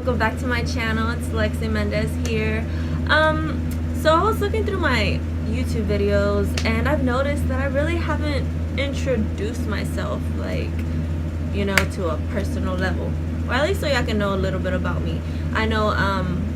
welcome back to my channel. It's Lexymendez here. So I was looking through my YouTube videos and I've noticed that I really haven't introduced myself, like, you know, to a personal level, or at least so y'all can know a little bit about me. I know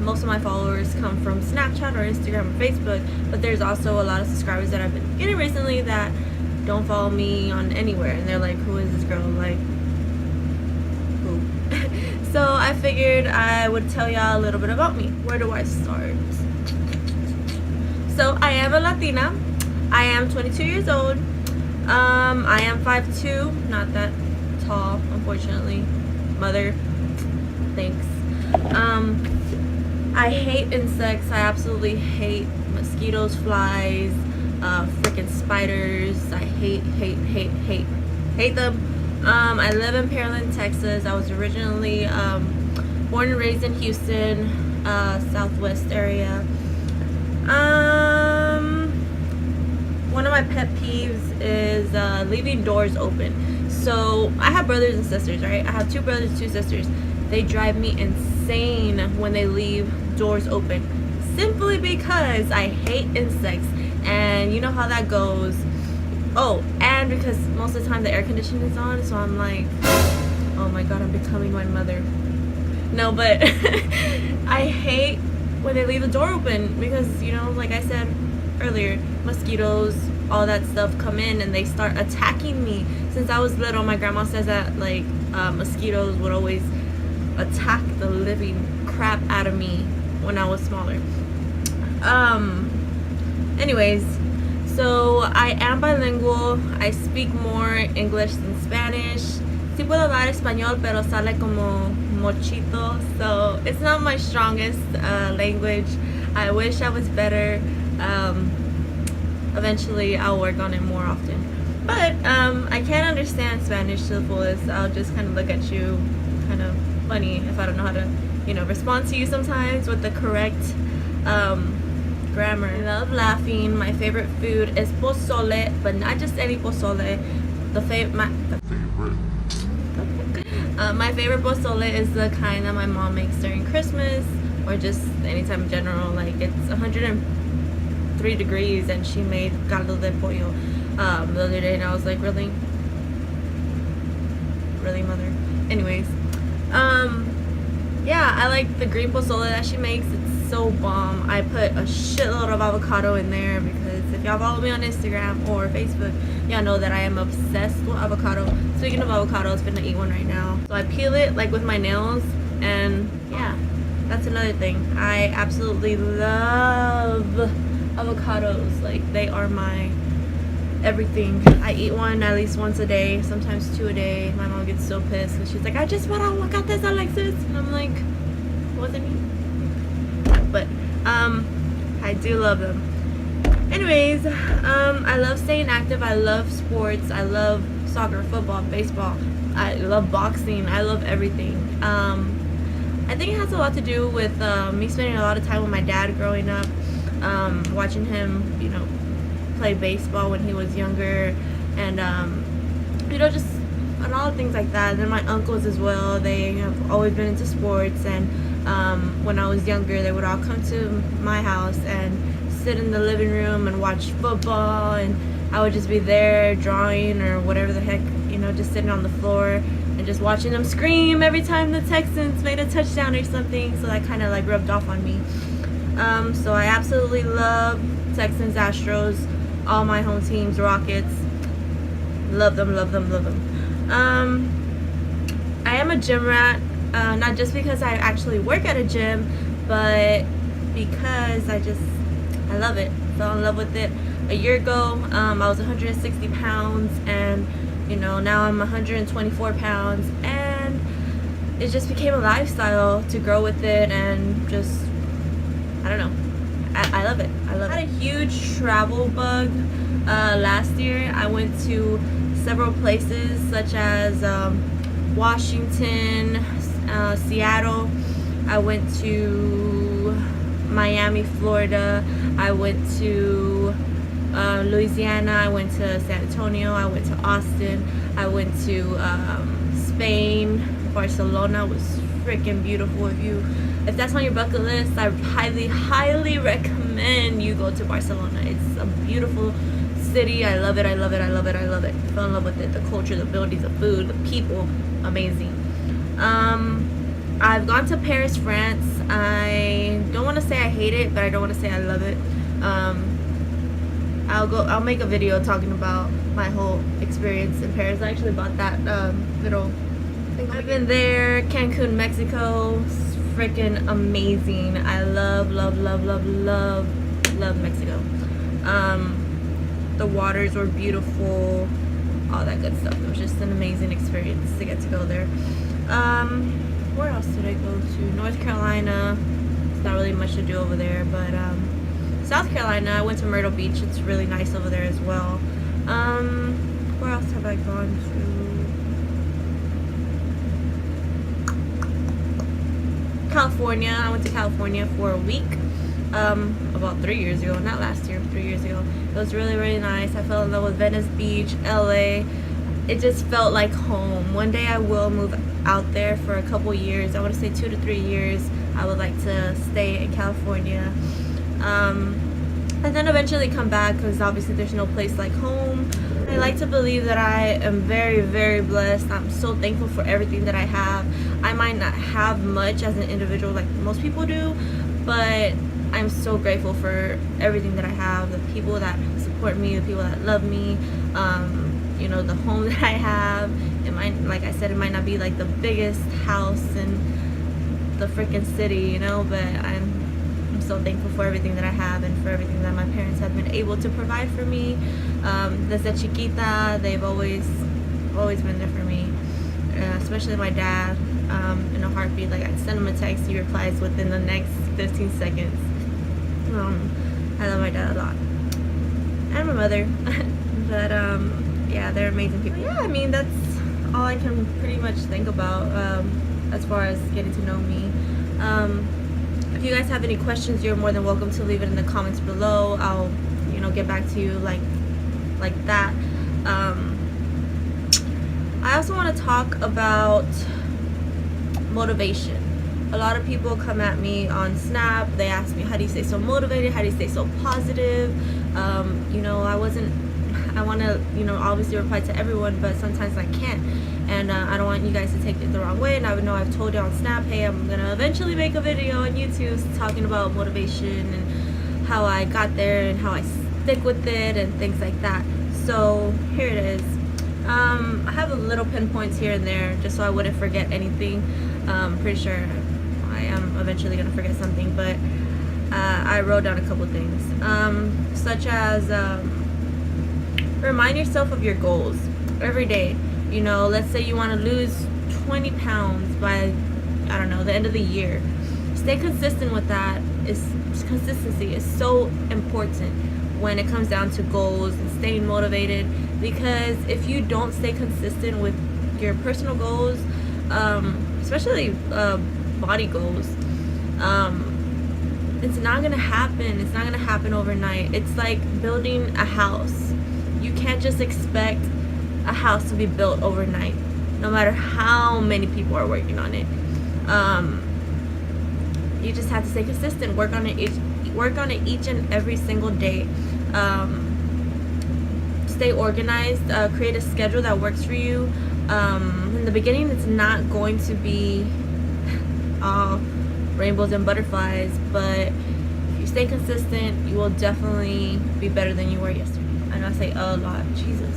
most of my followers come from Snapchat or Instagram or Facebook, but there's also a lot of subscribers that I've been getting recently that don't follow me on anywhere, and they're like, who is this girl? Like, who? So I figured I would tell y'all a little bit about me. Where do I start? So I am a Latina. I am 22 years old. I am 5'2", not that tall, unfortunately. Mother, thanks. I hate insects. I absolutely hate mosquitoes, flies, freaking spiders. I hate them. I live in Pearland, Texas. I was originally born and raised in Houston, Southwest area. One of my pet peeves is leaving doors open. So I have brothers and sisters, right? I have 2 brothers and 2 sisters. They drive me insane when they leave doors open, simply because I hate insects, and you know how that goes. Oh, and because most of the time the air conditioning is on, so I'm like, oh my god, I'm becoming my mother. No, but I hate when they leave the door open because, you know, like I said earlier, mosquitoes, all that stuff come in and they start attacking me. Since I was little, my grandma says that, like, mosquitoes would always attack the living crap out of me when I was smaller. Anyways, so I am bilingual. I speak more English than Spanish. Sí puedo hablar español, pero sale como mochito. So it's not my strongest language. I wish I was better. Eventually I'll work on it more often. But I can't understand Spanish to the fullest. I'll just kind of look at you kind of funny if I don't know how to, you know, respond to you sometimes with the correct grammar. I love laughing. My favorite food is pozole, but not just any pozole. My favorite pozole is the kind that my mom makes during Christmas or just anytime in general. Like, it's 103 degrees and she made caldo de pollo the other day, and I was like, really, mother? Anyways, yeah, I like the green pozole that she makes. It's so bomb. I put a shitload of avocado in there because if y'all follow me on Instagram or Facebook, y'all know that I am obsessed with avocado. Speaking of avocado, I was finna eat one right now. So I peel it like with my nails, and yeah, that's another thing. I absolutely love avocados. Like, they are my everything. I eat one at least once a day, sometimes 2 a day. My mom gets so pissed because she's like, I just want avocados, Alexis, and I'm like, wasn't me? But I do love them. Anyways, I love staying active. I love sports. I love soccer, football, baseball. I love boxing. I love everything. I think it has a lot to do with me spending a lot of time with my dad growing up, watching him, you know, play baseball when he was younger, and you know, just and all things like that. And then my uncles as well, they have always been into sports, and when I was younger, they would all come to my house and sit in the living room and watch football, and I would just be there drawing or whatever the heck, you know, just sitting on the floor and just watching them scream every time the Texans made a touchdown or something. So that kind of like rubbed off on me. So I absolutely love Texans, Astros, all my home teams, Rockets. Love them. I am a gym rat, not just because I actually work at a gym, but because I love it. Fell in love with it a year ago. I was 160 pounds, and you know, now I'm 124 pounds, and it just became a lifestyle to grow with it, and just, I don't know, I love it. I had a huge travel bug last year. I went to several places such as Washington, Seattle. I went to Miami, Florida. I went to Louisiana. I went to San Antonio. I went to Austin. I went to Spain. Barcelona was freaking beautiful. If that's on your bucket list, I highly recommend you go to Barcelona. It's a beautiful city. I love it. I fell in love with it. The culture, the buildings, the food, the people, amazing. I've gone to Paris, France. I don't want to say I hate it, but I don't want to say I love it. I'll make a video talking about my whole experience in Paris. I actually bought that little thing. I've been there. Cancun, Mexico. It's freaking amazing. I love Mexico. The waters were beautiful, all that good stuff. It was just an amazing experience to get to go there. Where else did I go to? North Carolina. It's not really much to do over there, but South Carolina, I went to Myrtle Beach. It's really nice over there as well. Where else have I gone to? California. I went to California for a week. About 3 years ago, not last year, 3 years ago. It was really nice. I fell in love with Venice Beach, LA. It just felt like home. One day I will move out there for a couple years. I want to say 2 to 3 years. I would like to stay in California. And then eventually come back, because obviously there's no place like home. I like to believe that I am very blessed. I'm so thankful for everything that I have. I might not have much as an individual like most people do, but I'm so grateful for everything that I have, the people that support me, the people that love me, you know, the home that I have. It might, like I said, it might not be like the biggest house in the freaking city, you know, but I'm so thankful for everything that I have and for everything that my parents have been able to provide for me. Desde chiquita, they've always been there for me, especially my dad. In a heartbeat, like I send him a text, he replies within the next 15 seconds. I love my dad a lot, and my mother. But yeah, they're amazing people. Yeah, I mean, that's all I can pretty much think about as far as getting to know me. If you guys have any questions, you're more than welcome to leave it in the comments below. I'll, you know, get back to you like that. I also want to talk about motivation. A lot of people come at me on Snap. They ask me, how do you stay so motivated? How do you stay so positive? You know, I want to, you know, obviously reply to everyone, but sometimes I can't. And I don't want you guys to take it the wrong way. And I know I've told you on Snap, hey, I'm going to eventually make a video on YouTube talking about motivation and how I got there and how I stick with it and things like that. So here it is. I have a little pinpoints here and there just so I wouldn't forget anything. Pretty sure I am eventually going to forget something, but I wrote down a couple things, such as remind yourself of your goals every day. You know, let's say you want to lose 20 pounds by, I don't know, the end of the year. Stay consistent with that. Consistency is so important when it comes down to goals and staying motivated, because if you don't stay consistent with your personal goals, especially body goals, it's not gonna happen. It's not gonna happen overnight. It's like building a house. You can't just expect a house to be built overnight, no matter how many people are working on it. You just have to stay consistent. Work on it each and every single day. Stay organized. Create a schedule that works for you. In the beginning, it's not going to be all rainbows and butterflies, but if you stay consistent, you will definitely be better than you were yesterday. I know I say a lot. Jesus.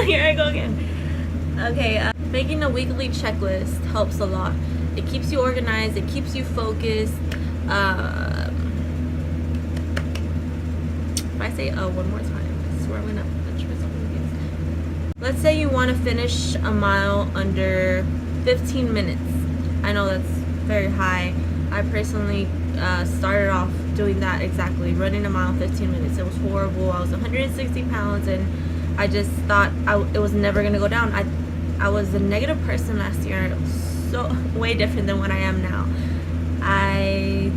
Here I go again. Okay, making a weekly checklist helps a lot. It keeps you organized. It keeps you focused. If I say one more time, I swear I'm gonna butcher something. Let's say you want to finish a mile under 15 minutes. I know that's very high. I personally started off doing that exactly, running a mile in 15 minutes. It was horrible. I was 160 pounds and I just thought it was never gonna go down. I was a negative person last year. It was so way different than what I am now. I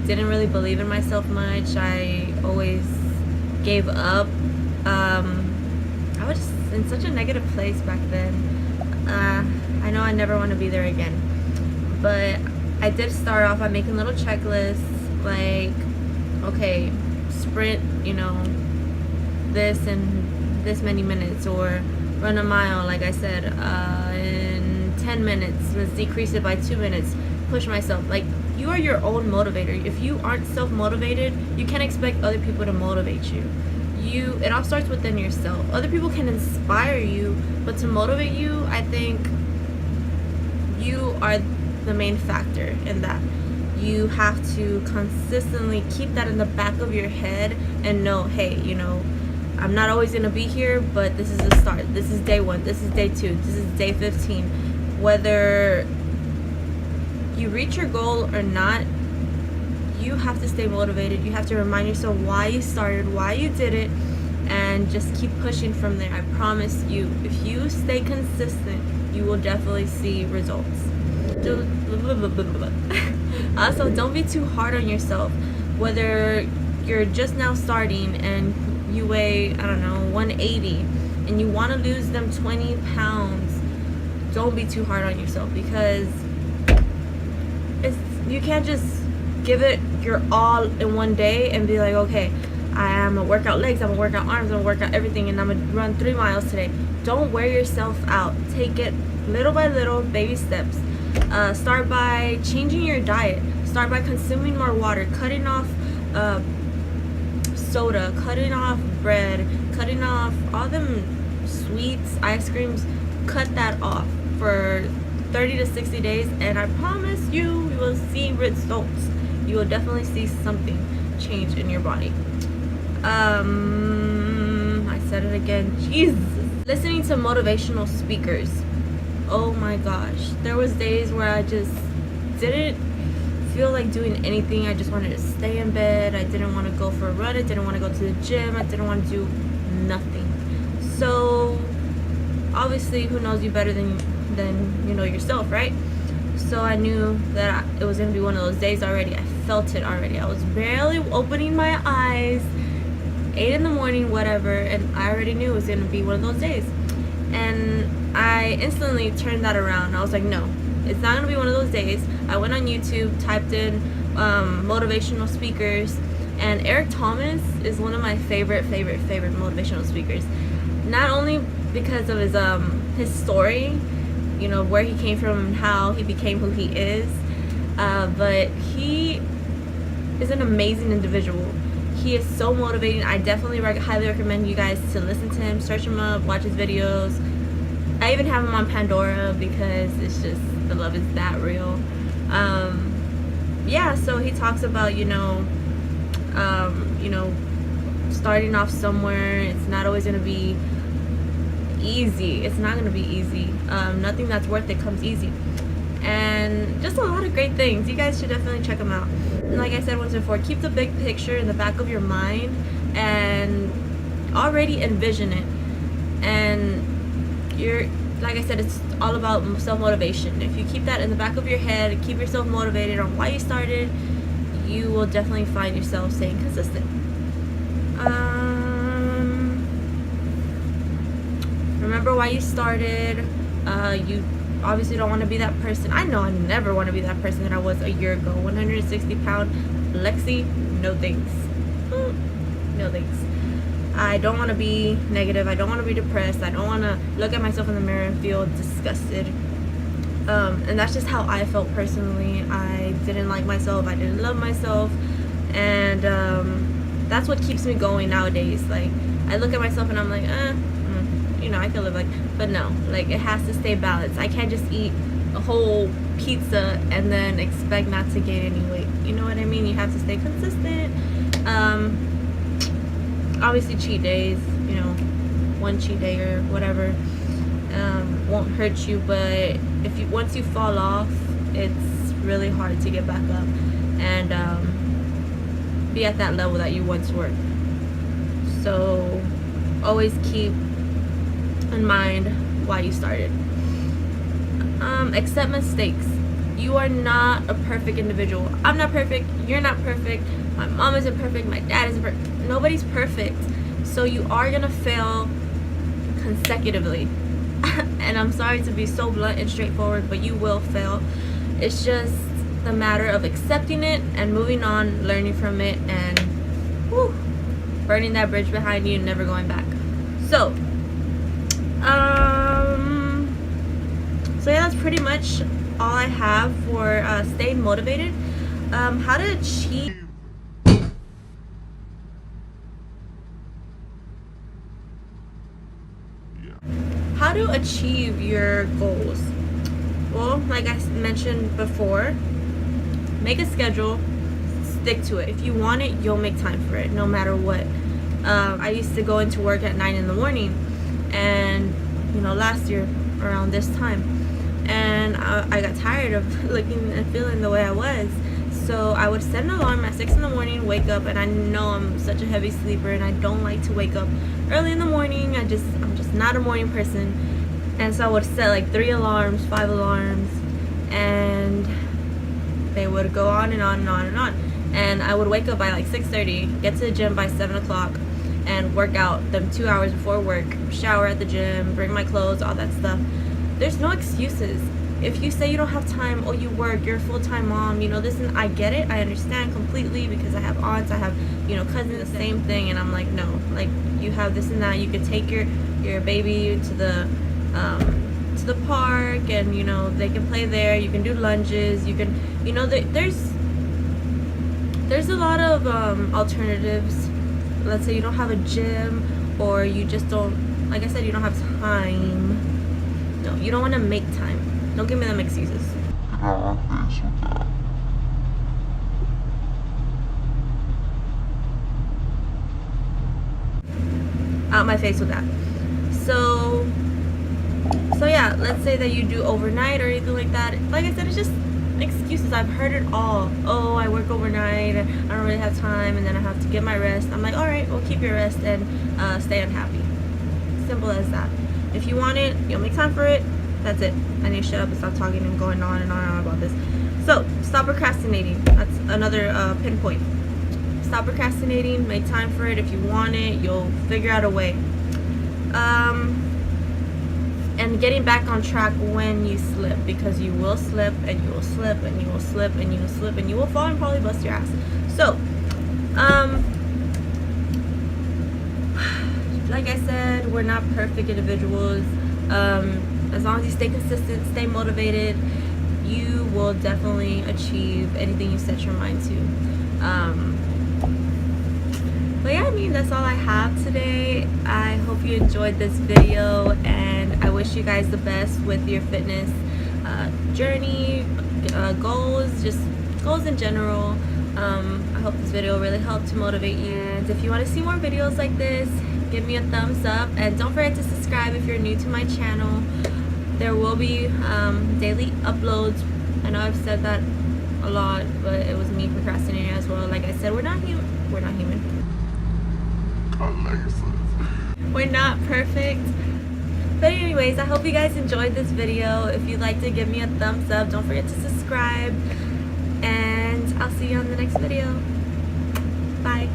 didn't really believe in myself much. I always gave up. I was just in such a negative place back then. I know I never want to be there again, but I did start off by making little checklists, like, okay, sprint, you know, this in this many minutes, or run a mile, like I said, in 10 minutes. Let's decrease it by 2 minutes. Push myself. Like, you are your own motivator. If you aren't self-motivated, you can't expect other people to motivate you. It all starts within yourself. Other people can inspire you, but to motivate you, I think you are the main factor in that. You have to consistently keep that in the back of your head and know, hey, you know, I'm not always going to be here, but this is the start. This is day 1. This is day 2. This is day 15. Whether you reach your goal or not, you have to stay motivated. You have to remind yourself why you started, why you did it, and just keep pushing from there. I promise you, if you stay consistent, you will definitely see results. Also, don't be too hard on yourself. Whether you're just now starting and you weigh, I don't know, 180, and you want to lose them 20 pounds, don't be too hard on yourself, because you can't just give it your all in one day and be like, okay, I'm gonna work out legs, I'm gonna work out arms, I'm gonna work out everything, and I'm gonna run 3 miles today. Don't wear yourself out. Take it little by little, baby steps. Start by changing your diet. Start by consuming more water, cutting off soda, cutting off bread, cutting off all them sweets, ice creams. Cut that off for 30 to 60 days, and I promise you will see results. You will definitely see something change in your body. I said it again. Jesus. Listening to motivational speakers. Oh my gosh. There was days where I just didn't feel like doing anything. I just wanted to stay in bed. I didn't want to go for a run. I didn't want to go to the gym. I didn't want to do nothing. So obviously, who knows you better than you know yourself, right? So I knew that it was going to be one of those days already. I felt it already. I was barely opening my eyes, 8 in the morning, whatever, and I already knew it was going to be one of those days. And I instantly turned that around. I was like, no, it's not going to be one of those days. I went on YouTube, typed in motivational speakers, and Eric Thomas is one of my favorite motivational speakers. Not only because of his story, you know, where he came from and how he became who he is, but he is an amazing individual. He is so motivating. I definitely highly recommend you guys to listen to him, search him up, watch his videos. I even have him on Pandora because it's just, the love is that real. Yeah, so he talks about, you know, starting off somewhere. It's not always going to be easy. It's not going to be easy. Nothing that's worth it comes easy. And just a lot of great things. You guys should definitely check them out. And like I said once before, keep the big picture in the back of your mind and already envision it. And like I said, it's all about self-motivation. If you keep that in the back of your head, keep yourself motivated on why you started, you will definitely find yourself staying consistent. Remember why you started. You obviously don't want to be that person. I know I never want to be that person that I was a year ago. 160-pound Lexi, no thanks. No thanks. I don't want to be negative. I don't want to be depressed. I don't want to look at myself in the mirror and feel disgusted. And that's just how I felt personally. I didn't like myself. I didn't love myself. And that's what keeps me going nowadays. Like, I look at myself and I'm like, you know, I can live like, but no, like, it has to stay balanced. I can't just eat a whole pizza and then expect not to gain any weight. You know what I mean? You have to stay consistent. Obviously cheat days, you know, one cheat day or whatever, won't hurt you, but once you fall off, it's really hard to get back up and be at that level that you once were. So always keep in mind why you started. Accept mistakes. You are not a perfect individual. I'm not perfect. You're not perfect. My mom isn't perfect. My dad isn't perfect. Nobody's perfect. So you are gonna fail consecutively. And I'm sorry to be so blunt and straightforward, but you will fail. It's just the matter of accepting it and moving on, learning from it, and whew, burning that bridge behind you and never going back. So yeah, that's pretty much all I have for staying motivated. How to achieve your goals. Well, like I mentioned before, make a schedule, stick to it. If you want it, you'll make time for it no matter what. I used to go into work at 9 in the morning, and last year around this time, and I got tired of looking and feeling the way I was. So I would set an alarm at 6 in the morning, wake up, and I know I'm such a heavy sleeper and I don't like to wake up early in the morning. I'm just not a morning person. And so I would set like 3 alarms, 5 alarms, and they would go on and on and on and on. And I would wake up by like 6:30, get to the gym by 7 o'clock, and work out them 2 hours before work, shower at the gym, bring my clothes, all that stuff. There's no excuses. If you say you don't have time, oh, you work, you're a full-time mom, this, and I get it, I understand completely, because I have aunts, I have, cousins, the same thing, and I'm like, no, like, you have this and that, you could take your baby to the park, and, they can play there, you can do lunges, you can, there's a lot of alternatives. Let's say you don't have a gym, or you just don't, like I said, you don't have time. No, you don't want to make time. Don't give me them excuses. Out my face with that. So yeah, let's say that you do overnight or anything like that. Like I said, it's just excuses. I've heard it all. Oh, I work overnight, I don't really have time, and then I have to get my rest. I'm like, alright, well, keep your rest and stay unhappy. Simple as that. If you want it, you'll make time for it. That's it. I need to shut up and stop talking and going on and on and on about this. So, stop procrastinating. That's another pinpoint. Stop procrastinating. Make time for it. If you want it, you'll figure out a way. And getting back on track when you slip, because you will slip, and you will slip, and you will slip, and you will slip, and you will fall and probably bust your ass. So, like I said, we're not perfect individuals. As long as you stay consistent, stay motivated, you will definitely achieve anything you set your mind to. But yeah, I mean, that's all I have today. I hope you enjoyed this video, and I wish you guys the best with your fitness journey, goals, just goals in general. I hope this video really helped to motivate you. And if you want to see more videos like this, give me a thumbs up, and don't forget to subscribe if you're new to my channel. There will be daily uploads. I know I've said that a lot, but it was me procrastinating as well. Like I said, we're not human. We're not human. We're not perfect. But anyways, I hope you guys enjoyed this video. If you'd like to give me a thumbs up, don't forget to subscribe. And I'll see you on the next video. Bye.